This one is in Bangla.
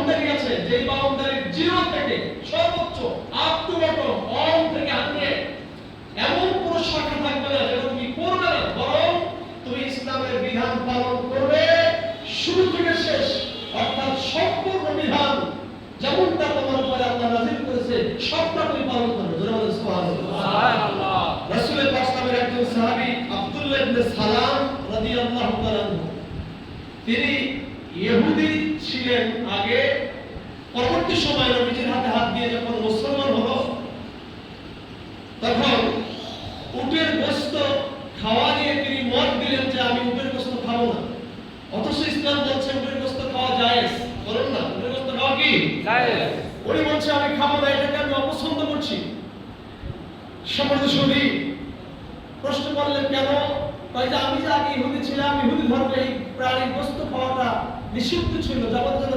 বাউন্ডারি আছে, যে বাউন্ডারির 0 থেকে সর্বোচ্চ আপ টু বটম 1 থেকে 100 এমন কোন শাখা থাকবে না যেটা তুমি করবে না, বরং তুমি ইসলামের বিধান পালন করবে শুরু থেকে শেষ, অর্থাৎ সম্পূর্ণ বিধান যেমনটা তোমার উপরে আল্লাহ নাযিল করেছে সবটা তুমি পালন করবে। জোরে বলেন সুবহানাল্লাহ। রাসূলের পাক নামের একজন সাহাবী আব্দুল্লাহ ইবনে সালাম রাদিয়াল্লাহু তাআলা তিনি ইহুদি ছিলেন আগে, পরবর্তী সময়ে নবীজির হাতে হাত দিয়ে যখন মুসলমান হলো তখন উটের গোশত খাওয়া নিয়ে তিনি মত দিলেন যে আমি উটের গোশত খাবো না, অথচ ইসলাম বলছে উটের গোশত খাওয়া জায়েজ। বলুন না, উটের গোশত খাওয়া কি জায়েজ? উনি বলছে আমি খাবো না, এটাকে আমি অপছন্দ করছি। সম্মানিত সুধী, প্রশ্ন করলেন কেন? তাই যে আমি যে আগে ইহুদি ছিলাম, ইহুদি ধর্মে এই প্রাণীর গোশত খাওয়াটা নিষিদ্ধ ছিল, জগৎ